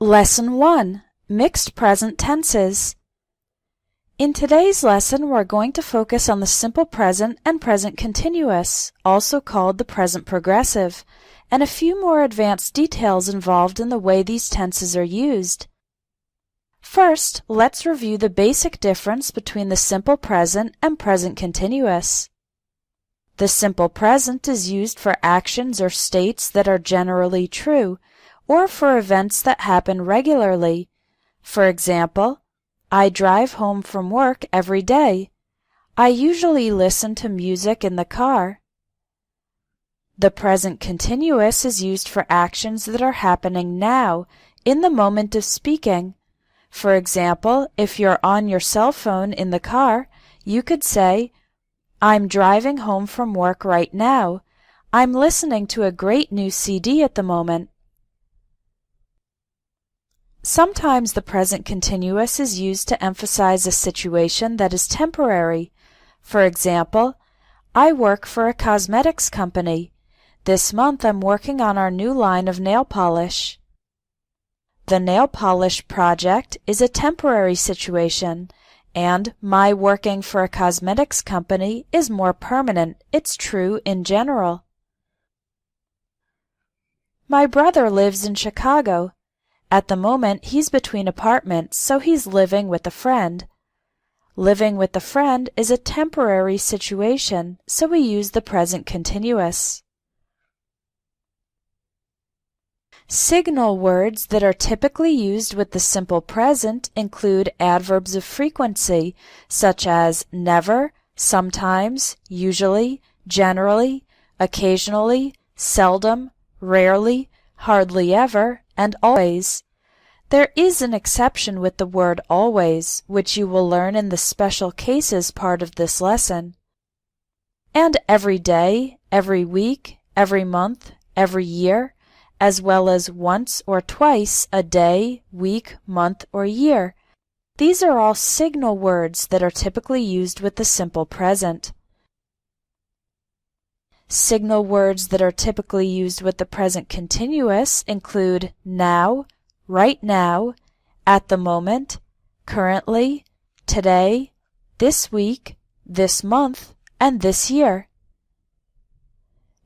Lesson 1. Mixed Present Tenses. In today's lesson, we're going to focus on the simple present and present continuous, also called the present progressive, and a few more advanced details involved in the way these tenses are used. First, let's review the basic difference between the simple present and present continuous. The simple present is used for actions or states that are generally true, or for events that happen regularly. For example, I drive home from work every day. I usually listen to music in the car. The present continuous is used for actions that are happening now, in the moment of speaking. For example, if you're on your cell phone in the car, you could say, I'm driving home from work right now. I'm listening to a great new CD at the moment. Sometimes the present continuous is used to emphasize a situation that is temporary. For example, I work for a cosmetics company. This month I'm working on our new line of nail polish. The nail polish project is a temporary situation, and my working for a cosmetics company is more permanent. It's true in general. My brother lives in Chicago. At the moment, he's between apartments, so he's living with a friend. Living with a friend is a temporary situation, so we use the present continuous. Signal words that are typically used with the simple present include adverbs of frequency, such as never, sometimes, usually, generally, occasionally, seldom, rarely, hardly ever, and always. There is an exception with the word always, which you will learn in the special cases part of this lesson. And every day, every week, every month, every year, as well as once or twice a day, week, month, or year. These are all signal words that are typically used with the simple present. Signal words that are typically used with the present continuous include now, right now, at the moment, currently, today, this week, this month, and this year.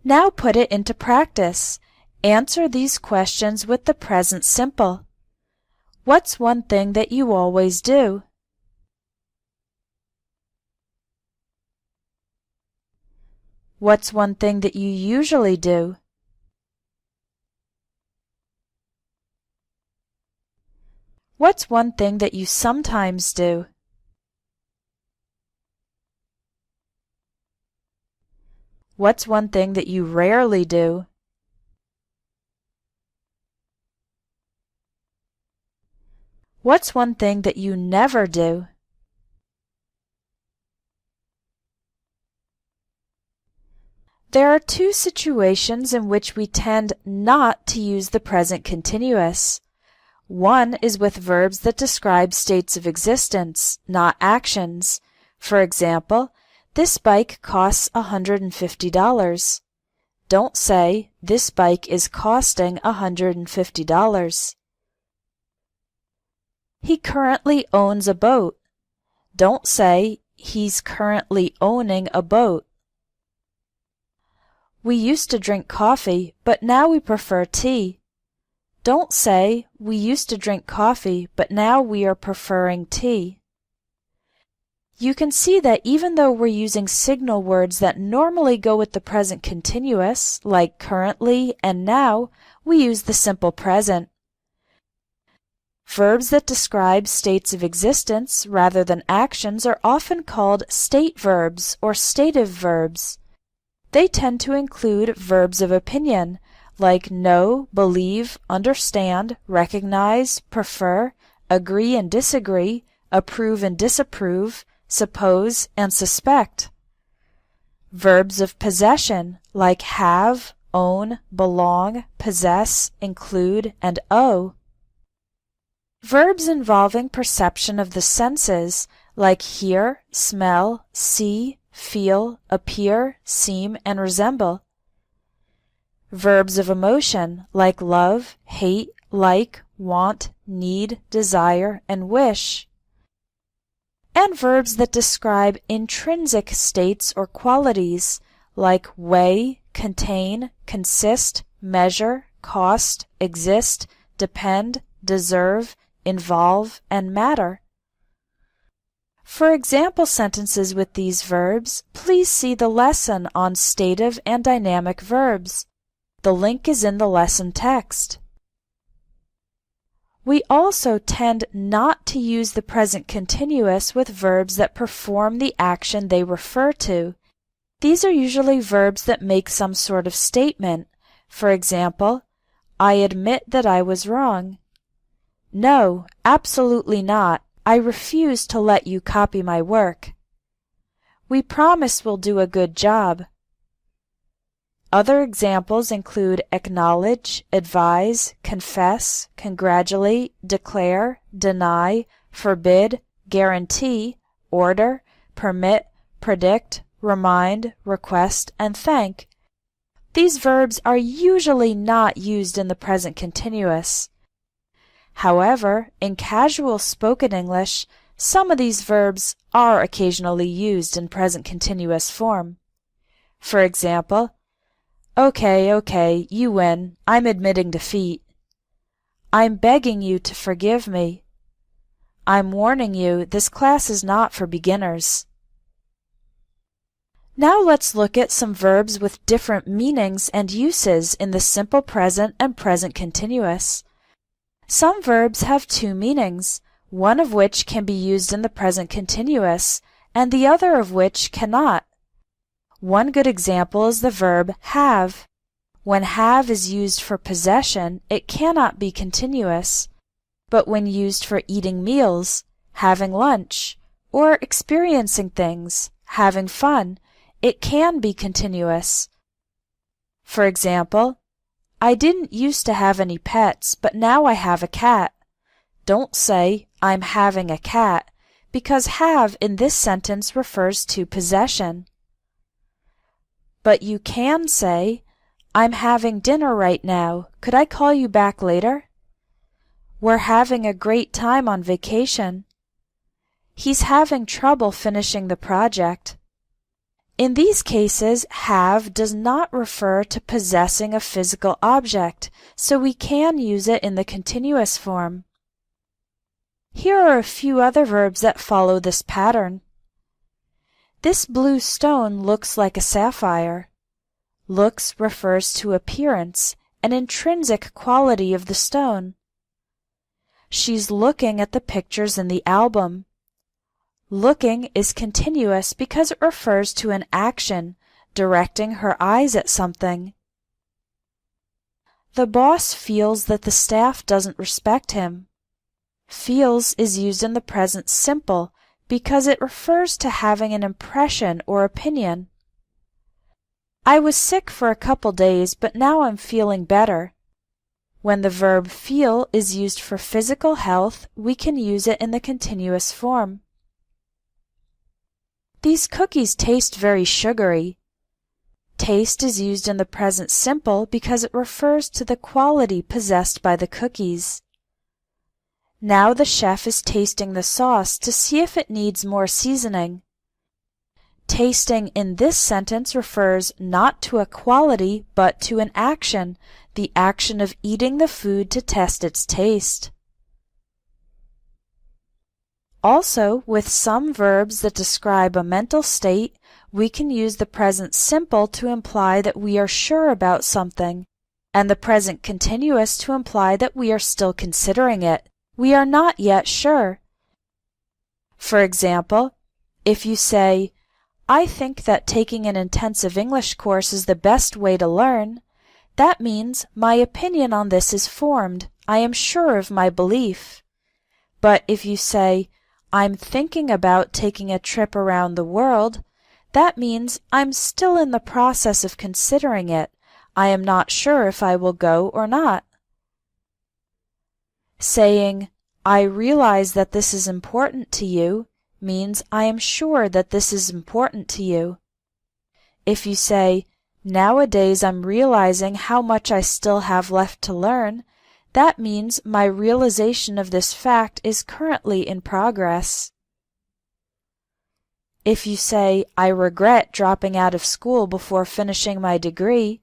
Now put it into practice. Answer these questions with the present simple. What's one thing that you always do? What's one thing that you usually do? What's one thing that you sometimes do? What's one thing that you rarely do? What's one thing that you never do? There are two situations in which we tend not to use the present continuous. One is with verbs that describe states of existence, not actions. For example, this bike costs $150. Don't say, this bike is costing $150. He currently owns a boat. Don't say, he's currently owning a boat. We used to drink coffee, but now we prefer tea. Don't say, we used to drink coffee, but now we are preferring tea. You can see that even though we're using signal words that normally go with the present continuous, like currently and now, we use the simple present. Verbs that describe states of existence rather than actions are often called state verbs or stative verbs. They tend to include verbs of opinion, like know, believe, understand, recognize, prefer, agree and disagree, approve and disapprove, suppose and suspect. Verbs of possession, like have, own, belong, possess, include, and owe. Verbs involving perception of the senses, like hear, smell, see, feel, appear, seem, and resemble. Verbs of emotion, like love, hate, like, want, need, desire, and wish. And verbs that describe intrinsic states or qualities, like weigh, contain, consist, measure, cost, exist, depend, deserve, involve, and matter. For example sentences with these verbs, please see the lesson on stative and dynamic verbs. The link is in the lesson text. We also tend not to use the present continuous with verbs that perform the action they refer to. These are usually verbs that make some sort of statement. For example, I admit that I was wrong. No, absolutely not. I refuse to let you copy my work. We promise we'll do a good job. Other examples include acknowledge, advise, confess, congratulate, declare, deny, forbid, guarantee, order, permit, predict, remind, request, and thank. These verbs are usually not used in the present continuous. However, in casual spoken English, some of these verbs are occasionally used in present continuous form. For example, okay, you win. I'm admitting defeat. I'm begging you to forgive me. I'm warning you, this class is not for beginners. Now let's look at some verbs with different meanings and uses in the simple present and present continuous. Some verbs have two meanings, one of which can be used in the present continuous, and the other of which cannot. One good example is the verb have. When have is used for possession, it cannot be continuous. But when used for eating meals, having lunch, or experiencing things, having fun, it can be continuous. For example, I didn't used to have any pets, but now I have a cat. Don't say, I'm having a cat, because have in this sentence refers to possession. But you can say, I'm having dinner right now. Could I call you back later? We're having a great time on vacation. He's having trouble finishing the project. In these cases, have does not refer to possessing a physical object, so we can use it in the continuous form. Here are a few other verbs that follow this pattern. This blue stone looks like a sapphire. Looks refers to appearance, an intrinsic quality of the stone. She's looking at the pictures in the album. Looking is continuous because it refers to an action, directing her eyes at something. The boss feels that the staff doesn't respect him. Feels is used in the present simple because it refers to having an impression or opinion. I was sick for a couple days, but now I'm feeling better. When the verb feel is used for physical health, we can use it in the continuous form. These cookies taste very sugary. Taste is used in the present simple because it refers to the quality possessed by the cookies. Now the chef is tasting the sauce to see if it needs more seasoning. Tasting in this sentence refers not to a quality but to an action, the action of eating the food to test its taste. Also, with some verbs that describe a mental state, we can use the present simple to imply that we are sure about something, and the present continuous to imply that we are still considering it. We are not yet sure. For example, if you say, I think that taking an intensive English course is the best way to learn, that means my opinion on this is formed. I am sure of my belief. But if you say, I'm thinking about taking a trip around the world, that means I'm still in the process of considering it. I am not sure if I will go or not. Saying, I realize that this is important to you, means I am sure that this is important to you. If you say, nowadays I'm realizing how much I still have left to learn, That means my realization of this fact is currently in progress. If you say, I regret dropping out of school before finishing my degree,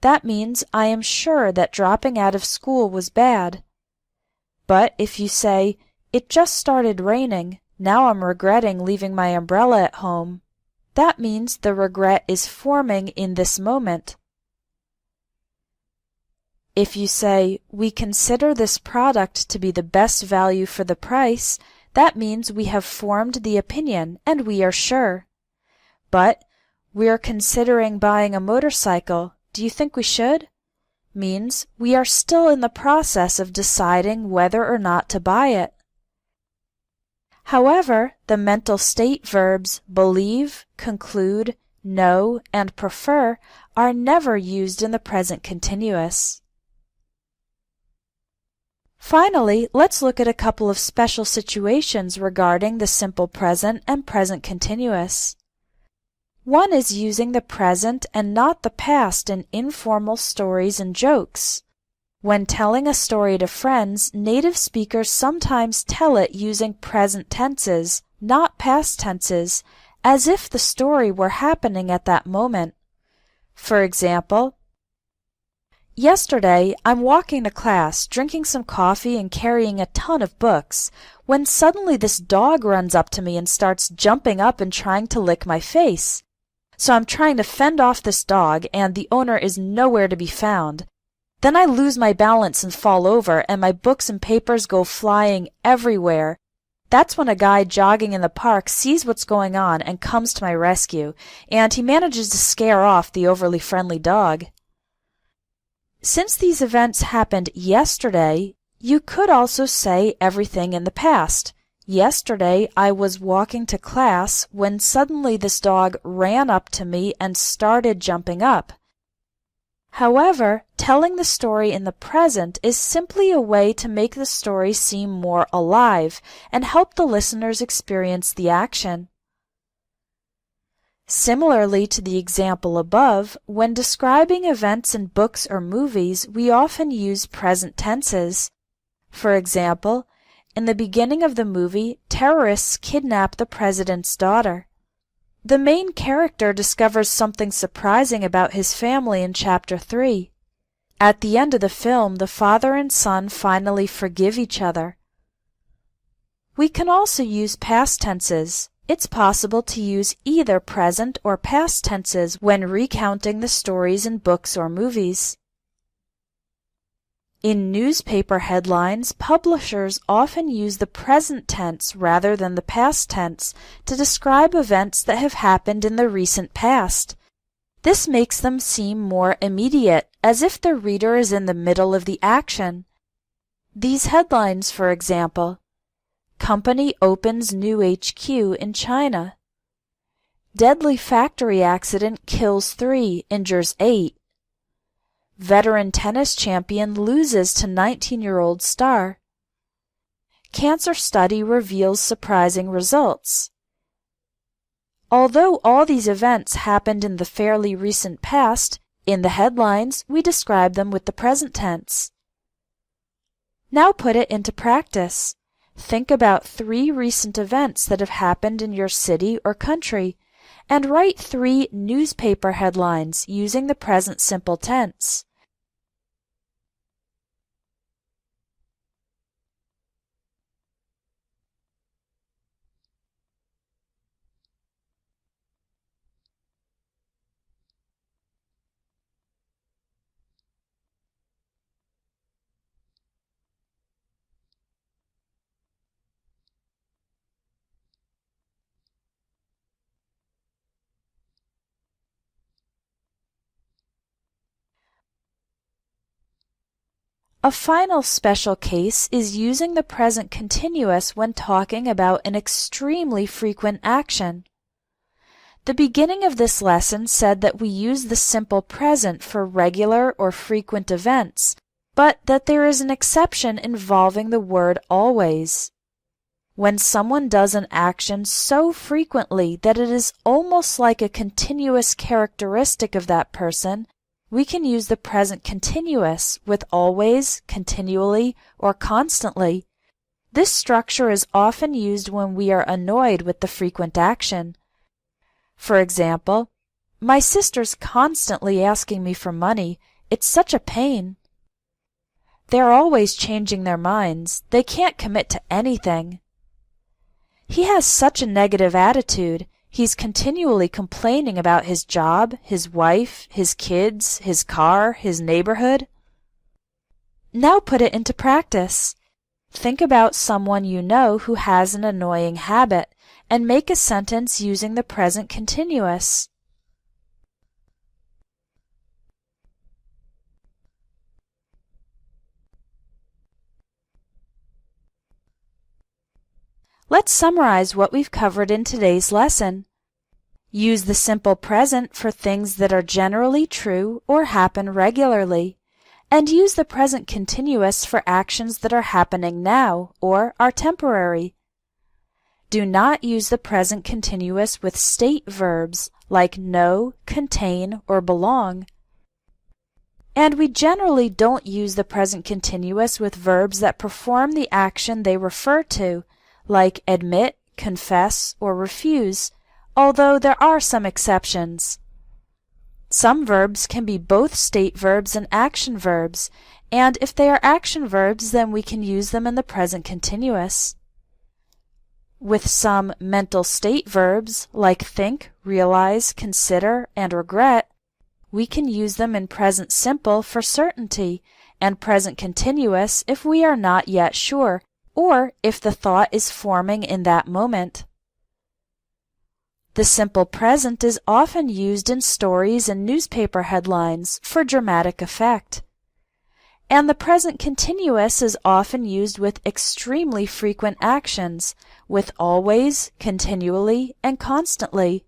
that means I am sure that dropping out of school was bad. But if you say, it just started raining, now I'm regretting leaving my umbrella at home, that means the regret is forming in this moment. If you say, we consider this product to be the best value for the price, that means we have formed the opinion and we are sure. But, we are considering buying a motorcycle. Do you think we should? Means we are still in the process of deciding whether or not to buy it. However, the mental state verbs believe, conclude, know, and prefer are never used in the present continuous. Finally, let's look at a couple of special situations regarding the simple present and present continuous. One is using the present and not the past in informal stories and jokes. When telling a story to friends, native speakers sometimes tell it using present tenses, not past tenses, as if the story were happening at that moment. For example, yesterday, I'm walking to class, drinking some coffee and carrying a ton of books, when suddenly this dog runs up to me and starts jumping up and trying to lick my face. So I'm trying to fend off this dog, and the owner is nowhere to be found. Then I lose my balance and fall over, and my books and papers go flying everywhere. That's when a guy jogging in the park sees what's going on and comes to my rescue, and he manages to scare off the overly friendly dog. Since these events happened yesterday, you could also say everything in the past. Yesterday, I was walking to class when suddenly this dog ran up to me and started jumping up. However, telling the story in the present is simply a way to make the story seem more alive and help the listeners experience the action. Similarly to the example above, when describing events in books or movies, we often use present tenses. For example, in the beginning of the movie, terrorists kidnap the president's daughter. The main character discovers something surprising about his family in Chapter 3. At the end of the film, the father and son finally forgive each other. We can also use past tenses. It's possible to use either present or past tenses when recounting the stories in books or movies. In newspaper headlines, publishers often use the present tense rather than the past tense to describe events that have happened in the recent past. This makes them seem more immediate, as if the reader is in the middle of the action. These headlines, for example, Company opens new HQ in China. Deadly factory accident kills 3, injures 8. Veteran tennis champion loses to 19-year-old star. Cancer study reveals surprising results. Although all these events happened in the fairly recent past, in the headlines we describe them with the present tense. Now put it into practice. Think about 3 recent events that have happened in your city or country, and write 3 newspaper headlines using the present simple tense. A final special case is using the present continuous when talking about an extremely frequent action. The beginning of this lesson said that we use the simple present for regular or frequent events, but that there is an exception involving the word always. When someone does an action so frequently that it is almost like a continuous characteristic of that person, we can use the present continuous with always, continually, or constantly. This structure is often used when we are annoyed with the frequent action. For example, my sister's constantly asking me for money. It's such a pain. They're always changing their minds. They can't commit to anything. He has such a negative attitude. He's continually complaining about his job, his wife, his kids, his car, his neighborhood. Now put it into practice. Think about someone you know who has an annoying habit and make a sentence using the present continuous. Let's summarize what we've covered in today's lesson. Use the simple present for things that are generally true or happen regularly, and use the present continuous for actions that are happening now or are temporary. Do not use the present continuous with state verbs like know, contain, or belong. And we generally don't use the present continuous with verbs that perform the action they refer to, like admit, confess, or refuse, although there are some exceptions. Some verbs can be both state verbs and action verbs, and if they are action verbs, then we can use them in the present continuous. With some mental state verbs, like think, realize, consider, and regret, we can use them in present simple for certainty, and present continuous if we are not yet sure, or if the thought is forming in that moment. The simple present is often used in stories and newspaper headlines for dramatic effect. And the present continuous is often used with extremely frequent actions, with always, continually, and constantly.